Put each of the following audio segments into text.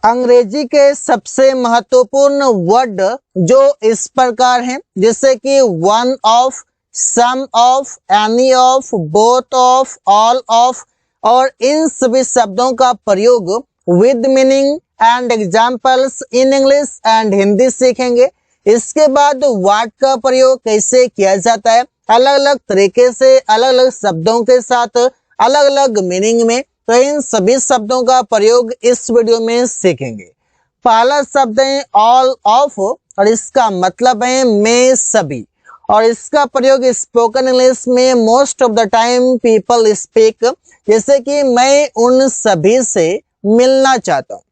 अंग्रेजी के सबसे महत्वपूर्ण वर्ड जो इस प्रकार हैं, जैसे कि one of, some of, any of, both of, all of, और इन सभी शब्दों का प्रयोग with meaning and examples in English and Hindi सीखेंगे। इसके बाद वर्ड का प्रयोग कैसे किया जाता है, अलग अलग तरीके से, अलग अलग शब्दों के साथ, अलग अलग मीनिंग में, तो इन सभी शब्दों का प्रयोग इस वीडियो में सीखेंगे। पहला शब्द है ऑल ऑफ, और इसका मतलब है मैं सभी, और इसका प्रयोग स्पोकन इंग्लिश में most of the time people speak, जैसे कि मैं उन सभी से मिलना चाहता हूँ,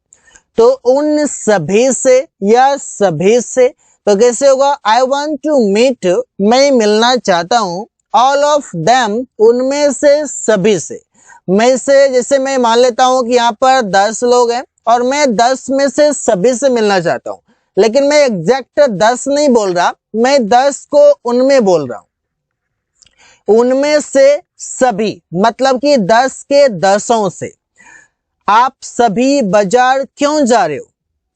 तो उन सभी से या सभी से, तो कैसे होगा, आई वॉन्ट टू मीट, मैं मिलना चाहता हूँ, ऑल ऑफ देम, उनमें से सभी से। मैं से जैसे मैं मान लेता हूं कि यहाँ पर 10 लोग हैं और मैं 10 में से सभी से मिलना चाहता हूं, लेकिन मैं एग्जैक्ट 10 नहीं बोल रहा, मैं 10 को उनमें बोल रहा हूं। उनमें से सभी मतलब कि 10 के 10 से। आप सभी बाजार क्यों जा रहे हो,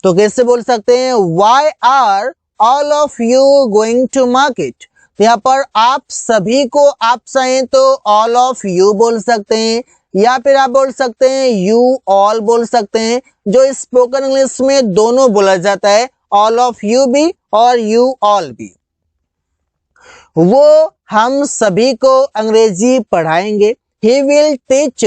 तो कैसे बोल सकते हैं, why are all of you going to market. यहाँ पर आप सभी को आप चाहें तो ऑल ऑफ यू बोल सकते हैं, या फिर आप बोल सकते हैं यू ऑल बोल सकते हैं, जो स्पोकन इंग्लिश में दोनों बोला जाता है, ऑल ऑफ यू भी और यू ऑल भी। वो हम सभी को अंग्रेजी पढ़ाएंगे, he will teach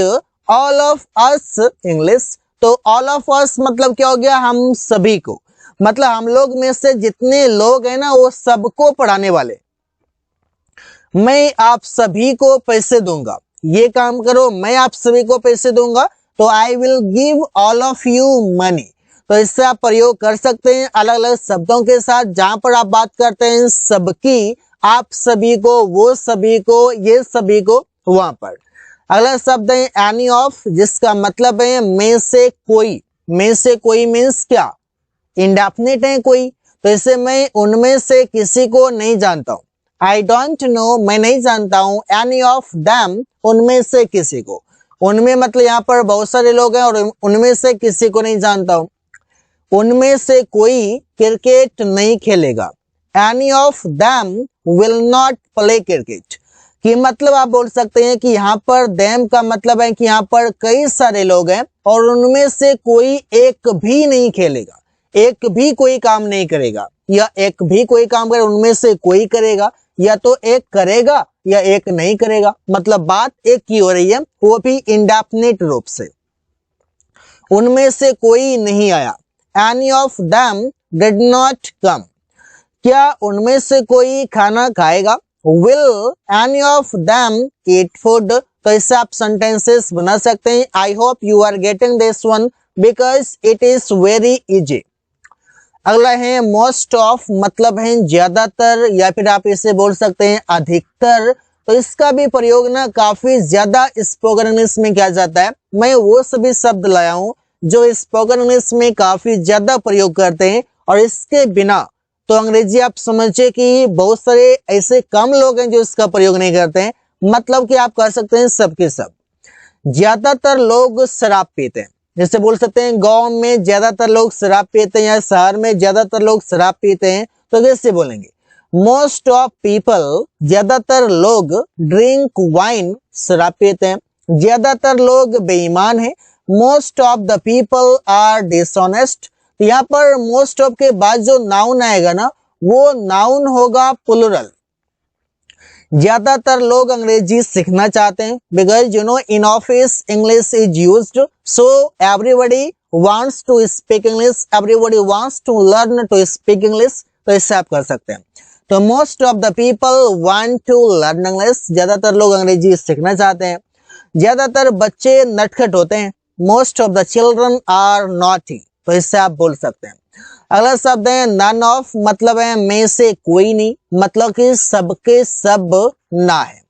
all of us English. तो ऑल ऑफ अस मतलब क्या हो गया, हम सभी को, मतलब हम लोग में से जितने लोग हैं ना, वो सबको पढ़ाने वाले। मैं आप सभी को पैसे दूंगा, ये काम करो, मैं आप सभी को पैसे दूंगा, तो I will give all of you money. तो इससे आप प्रयोग कर सकते हैं अलग अलग शब्दों के साथ, जहां पर आप बात करते हैं सबकी, आप सभी को, वो सभी को, ये सभी को, वहां पर। अगला शब्द है एनी ऑफ, जिसका मतलब है में से कोई। में से कोई मीन्स क्या, इंडेफिनिट है कोई, तो इसे मैं उनमें से किसी को नहीं जानता हूं, आई डोंट नो, मैं नहीं जानता हूं, एनी ऑफ दैम, उनमें से किसी को। उनमें मतलब यहाँ पर बहुत सारे लोग हैं और उनमें से किसी को नहीं जानता हूं। उनमें से कोई क्रिकेट नहीं खेलेगा, any of them will not play cricket. कि मतलब आप बोल सकते हैं कि यहाँ पर दैम का मतलब है कि यहाँ पर कई सारे लोग हैं और उनमें से कोई एक भी नहीं खेलेगा, एक भी कोई काम नहीं करेगा, या एक भी कोई काम करे, उनमें से कोई करेगा, या तो एक करेगा या एक नहीं करेगा, मतलब बात एक की हो रही है, वो भी इंडेफिनिट रूप से। उनमें से कोई नहीं आया, any of them did not come. क्या उनमें से कोई खाना खाएगा, will any of them eat food. तो इससे आप सेंटेंसेस बना सकते हैं, I hope you are getting this one because it is very easy. अगला है मोस्ट ऑफ, मतलब है ज्यादातर, या फिर आप इसे बोल सकते हैं अधिकतर। तो इसका भी प्रयोग ना काफी ज्यादा स्पोकन इंग्लिश में किया जाता है। मैं वो सभी शब्द लाया हूं जो स्पोकन इंग्लिश में काफी ज्यादा प्रयोग करते हैं, और इसके बिना तो अंग्रेजी आप समझिए कि बहुत सारे ऐसे कम लोग हैं जो इसका प्रयोग नहीं करते हैं। मतलब कि आप कह सकते हैं सबके सब। ज्यादातर लोग शराब पीते हैं, जैसे बोल सकते हैं गांव में ज्यादातर लोग शराब पीते हैं, या शहर में ज्यादातर लोग शराब पीते हैं, तो कैसे बोलेंगे, मोस्ट ऑफ पीपल, ज्यादातर लोग, ड्रिंक वाइन, शराब पीते हैं। ज्यादातर लोग बेईमान हैं, most of the people are dishonest. यहाँ पर मोस्ट ऑफ के बाद जो नाउन आएगा ना, वो नाउन होगा प्लुरल। ज्यादातर लोग अंग्रेजी सीखना चाहते हैं, because you know in office English is used, so everybody wants to speak English, everybody wants to learn to speak English. तो इससे आप कर सकते हैं। तो most of the people want to learn English, ज्यादातर लोग अंग्रेजी सीखना चाहते हैं। ज्यादातर बच्चे नटखट होते हैं, most of the children are naughty. तो इससे आप बोल सकते हैं। अगला शब्द है नन ऑफ, मतलब है में से कोई नहीं, मतलब कि सबके सब ना है।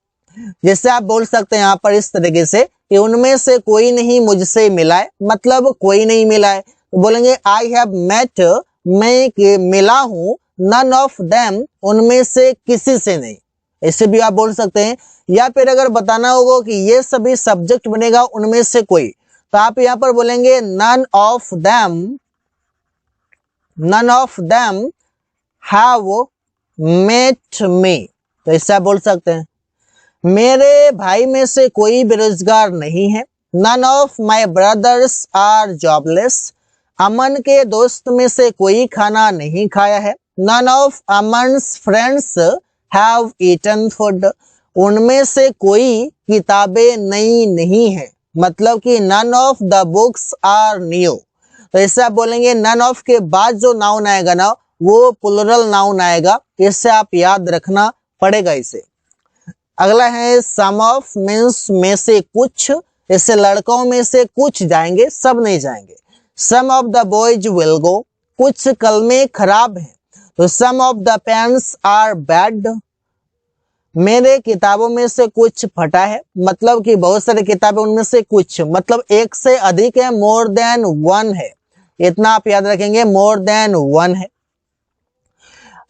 जैसे आप बोल सकते हैं यहाँ पर इस तरीके से कि उनमें से कोई नहीं मुझसे मिला है, मतलब कोई नहीं मिला है, तो बोलेंगे आई हैव मेट, मैं मिला हूं, नन ऑफ देम, उनमें से किसी से नहीं। ऐसे भी आप बोल सकते हैं। या फिर अगर बताना होगा कि ये सभी सब्जेक्ट बनेगा उनमें से कोई, तो आप यहाँ पर बोलेंगे none of them none of them have met me। तो इससे आप बोल सकते हैं मेरे भाई में से कोई बेरोजगार नहीं है। None of my brothers are jobless। अमन के दोस्त में से कोई खाना नहीं खाया है। None of Aman's friends have eaten food। उनमें से कोई किताबें नई नहीं है, मतलब कि none of the books are new। तो इससे आप बोलेंगे none of के बाद जो नाउन आएगा ना वो प्लूरल नाउन आएगा, इससे आप याद रखना पड़ेगा इसे। अगला है सम ऑफ मीन्स में से कुछ, इससे लड़कों में से कुछ जाएंगे, सब नहीं जाएंगे। Some of the boys will go, कुछ कलमे खराब हैं, तो some of the pens are bad. मेरे किताबों में से कुछ फटा है, मतलब कि बहुत सारी किताबें, उनमें से कुछ मतलब एक से अधिक है, मोर देन वन है, इतना आप याद रखेंगे, मोर देन वन है।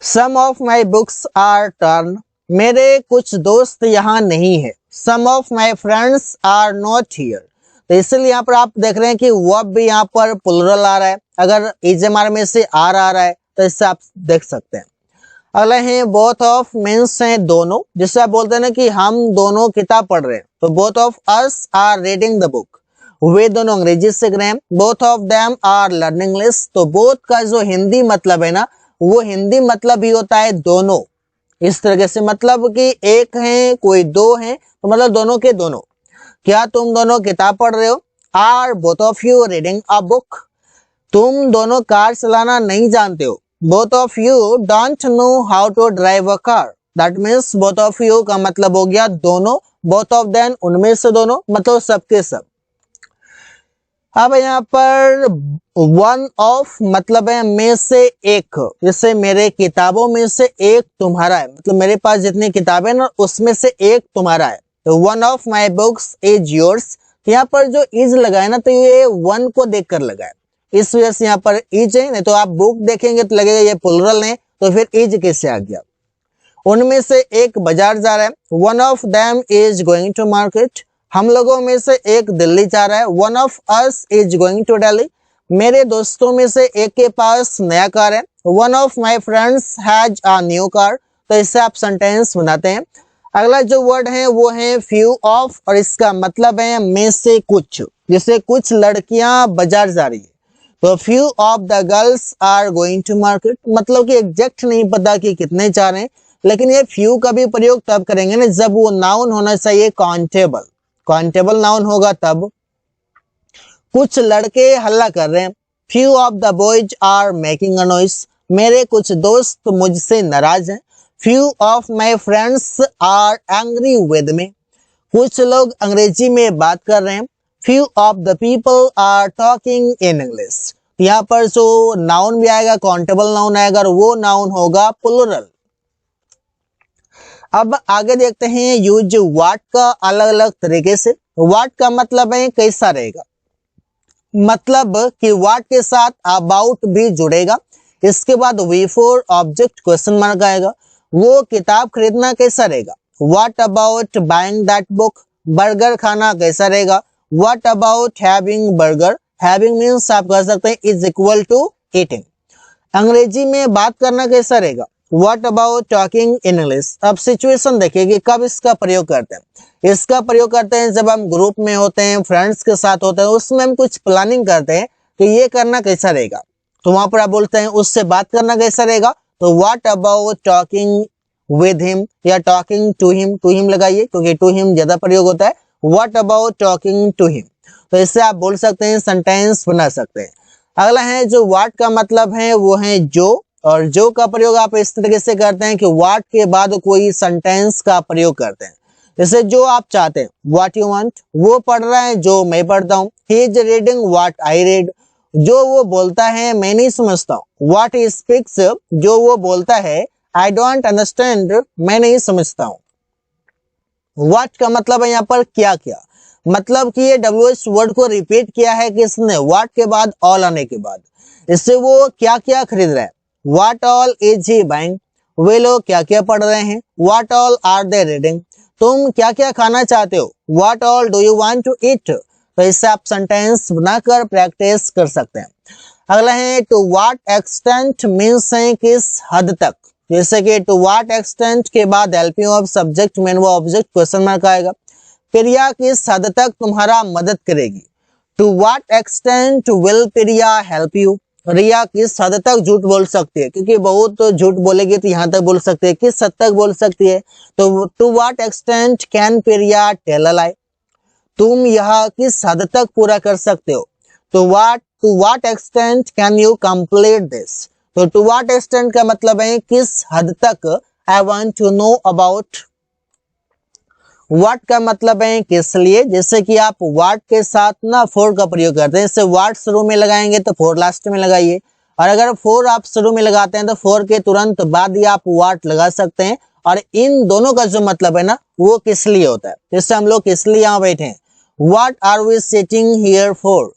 Some of my books are torn, मेरे कुछ दोस्त यहाँ नहीं है। Some of my friends are not here, तो इसलिए यहाँ पर आप देख रहे हैं कि वर्ब भी यहाँ पर प्लूरल आ रहा है, अगर इजमार में से आर आ रहा है तो इससे आप देख सकते हैं। अगला है बोथ ऑफ मीन्स है दोनों, जिससे आप बोलते हैं ना कि हम दोनों किताब पढ़ रहे हैं, तो both of us are reading the book, वे दोनों अंग्रेजी सीख रहे हैं। Both of them are learning English, तो बोथ का जो हिंदी मतलब है ना वो हिंदी मतलब ही होता है दोनों। इस तरीके से मतलब कि एक है कोई दो है तो मतलब दोनों के दोनों। क्या तुम दोनों किताब पढ़ रहे हो? Are both of you reading a book, तुम दोनों कार चलाना नहीं जानते हो। Both of you don't know how to drive a car, that means both of you का मतलब हो गया दोनों, बोथ ऑफ देम उनमें से दोनों, मतलब सबके सब। अब यहाँ पर वन ऑफ मतलब है में से एक, जैसे मेरे किताबों में से एक तुम्हारा है, मतलब मेरे पास जितनी किताबें ना उसमें से एक तुम्हारा है, तो one of my books is yours. यहाँ पर जो इज लगाए ना तो ये वन को देखकर लगाए, इस वजह से यहाँ पर इज है, नहीं तो आप बुक देखेंगे तो लगेगा ये प्लूरल है, तो फिर इज कैसे आ गया। उनमें से एक बाजार जा रहा है, one of them is going to market, हम लोगों में से एक दिल्ली जा रहा है। One of us is going to Delhi, मेरे दोस्तों में से एक के पास नया कार है। One of my friends has a new car, तो इससे आप सेंटेंस बनाते हैं। अगला जो वर्ड है वो है फ्यू ऑफ, और इसका मतलब है में से कुछ, जैसे कुछ लड़कियां बाजार जा रही है, तो few of the girls are going to market, मतलब कि एग्जैक्ट नहीं पता कि कितने जा रहे हैं, लेकिन ये फ्यू का भी प्रयोग तब करेंगे ना जब वो नाउन होना चाहिए काउंटेबल, काउंटेबल नाउन होगा तब। कुछ लड़के हल्ला कर रहे हैं, few of the boys are making a noise, मेरे कुछ दोस्त मुझसे नाराज हैं। Few of my friends are angry with me, कुछ लोग अंग्रेजी में बात कर रहे हैं। Few of the people are talking in English, यहाँ पर जो नाउन भी आएगा काउंटेबल नाउन आएगा और वो नाउन होगा प्लूरल। अब आगे देखते हैं यूज व्हाट का अलग अलग तरीके से। व्हाट का मतलब है कैसा रहेगा, मतलब कि व्हाट के साथ अबाउट भी जुड़ेगा, इसके बाद बिफोर ऑब्जेक्ट क्वेश्चन मार्क आएगा। वो किताब खरीदना कैसा रहेगा, what about buying that book, burger खाना कैसा रहेगा, what about having burger, having means आप कह सकते हैं इज इक्वल टू ईटिंग। अंग्रेजी में बात करना कैसा रहेगा, what about talking in English. अब सिचुएशन देखिए कि कब इसका प्रयोग करते हैं। इसका प्रयोग करते हैं जब हम ग्रुप में होते हैं, फ्रेंड्स के साथ होते हैं, उसमें हम कुछ प्लानिंग करते हैं कि ये करना कैसा रहेगा, तो वहां पर आप बोलते हैं उससे बात करना कैसा रहेगा, तो what about talking with him या टॉकिंग टू हिम लगाइए क्योंकि टू हिम ज्यादा प्रयोग होता है। What about talking to him, तो इससे आप बोल सकते हैं, सेंटेंस बना सकते हैं। अगला है जो व्हाट का मतलब है वो है जो, और जो का प्रयोग आप इस तरीके से करते हैं कि व्हाट के बाद कोई सेंटेंस का प्रयोग करते हैं। जैसे जो आप चाहते हैं, व्हाट यू वांट, वो पढ़ रहा है जो मैं पढ़ता हूँ। He is reading what I read, जो वो बोलता है मैं नहीं समझता हूँ। व्हाट ही स्पीक्स, जो वो बोलता है आई डोंट अंडरस्टैंड, मैं नहीं समझता हूँ। व्हाट का मतलब है यहाँ पर क्या क्या, मतलब कि ये WH वर्ड को रिपीट किया है किसने, व्हाट के बाद ऑल आने के बाद। इससे वो क्या क्या खरीद रहा है, what all is he buying, वे लोग क्या क्या पढ़ रहे हैं। What all are they reading, तुम क्या क्या खाना चाहते हो। What all do you want to eat, तो इससे आप सेंटेंस बनाकर प्रैक्टिस कर सकते हैं। अगला है टू व्हाट एक्सटेंट मीन्स है किस हद तक, जैसे कि टू व्हाट एक्सटेंट के बाद हेल्पिंग ऑफ सब्जेक्ट मेन वो ऑब्जेक्ट क्वेश्चन मार्क आएगा। प्रिया किस हद तक तुम्हारा मदद करेगी, to what extent will Priya help you. Riya किस हद तक झूठ बोल सकती है, क्योंकि बहुत झूठ बोलेगी तो यहाँ तक बोल सकती है, किस हद तक बोल सकती है, तो to what extent can Priya tell a lie. तुम यह किस हद तक पूरा कर सकते हो, तो to what extent can you complete this. तो टू व्हाट एक्सटेंट का मतलब है किस हद तक, I want to know about. What का मतलब है किस लिए, जैसे कि आप व्हाट के साथ ना फोर का प्रयोग करते हैं, जैसे व्हाट शुरू में लगाएंगे तो फोर लास्ट में लगाइए, और अगर फोर आप शुरू में लगाते हैं तो फोर के तुरंत बाद ही आप व्हाट लगा सकते हैं। और इन दोनों का जो मतलब है ना वो किस लिए होता है, जैसे हम लोग किस लिए यहाँ बैठे हैं, what are we sitting here for.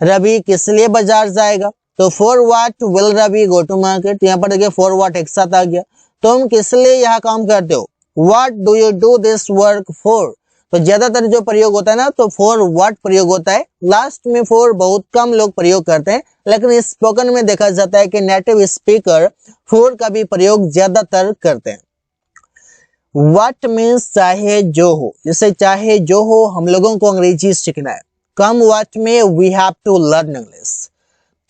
Ravi किस लिए बाजार जाएगा, तो for what will Ravi go to market. यहाँ पर देखिए फॉर व्हाट एक साथ आ गया। तुम किस लिए यह काम करते हो, What do you do this work for। तो ज्यादातर जो प्रयोग होता है ना तो for what प्रयोग होता है, लास्ट में for बहुत कम लोग प्रयोग करते हैं, लेकिन स्पोकन में देखा जाता है कि नेटिव स्पीकर for का भी प्रयोग ज्यादातर करते हैं। What means चाहे जो हो, जैसे चाहे जो हो हम लोगों को अंग्रेजी सीखना है, come what में we have to learn English।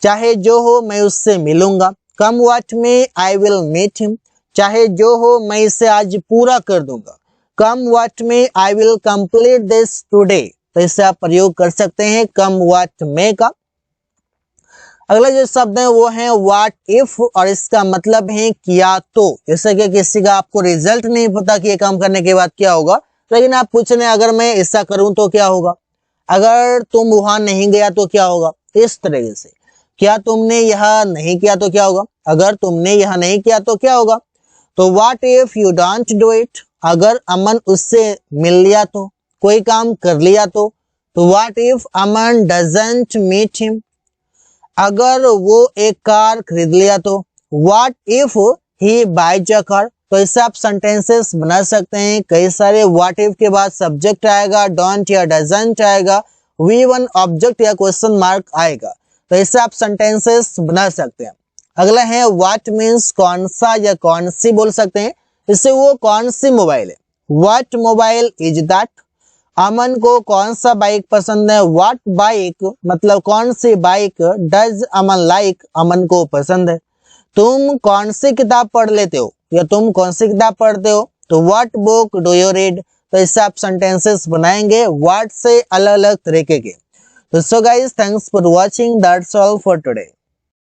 चाहे जो हो मैं उससे मिलूंगा, come what में I will meet him। चाहे जो हो मैं इसे आज पूरा कर दूंगा, कम व्हाट में I will complete this today. तो इससे आप प्रयोग कर सकते हैं कम व्हाट में का। अगला जो शब्द है वो है व्हाट इफ, और इसका मतलब है किया तो। जैसे कि किसी का आपको रिजल्ट नहीं पता कि ये काम करने के बाद क्या होगा, लेकिन आप पूछ रहे हैं अगर मैं ऐसा करूं तो क्या होगा, अगर तुम वहां नहीं गया तो क्या होगा, इस तरीके से। क्या तुमने यह नहीं किया तो क्या होगा, अगर तुमने यह नहीं किया तो क्या होगा। तो what if you don't do it, अगर अमन उससे मिल लिया तो, कोई काम कर लिया तो what if Aman doesn't meet him. अगर वो एक कार खरीद लिया तो what if he buys a car. तो इससे आप सेंटेंसेस बना सकते हैं, कई सारे व्हाट इफ के बाद सब्जेक्ट आएगा, डोंट या डजंट आएगा, V1 ऑब्जेक्ट या क्वेश्चन मार्क आएगा, तो इससे आप सेंटेंसेस बना सकते हैं। अगला है व्हाट मीन्स कौन सा या कौन सी बोल सकते हैं, इससे वो कौन सी मोबाइल है, व्हाट मोबाइल इज दैट। अमन को कौन सा बाइक पसंद है, व्हाट बाइक मतलब कौन सी बाइक डज अमन लाइक, अमन को पसंद है। तुम कौन सी किताब पढ़ लेते हो या तुम कौन सी किताब पढ़ते हो, तो what book do you read. तो इससे आप सेंटेंसेस बनाएंगे व्हाट से अलग अलग तरीके के। तो so guys thanks for watching, that's all for today.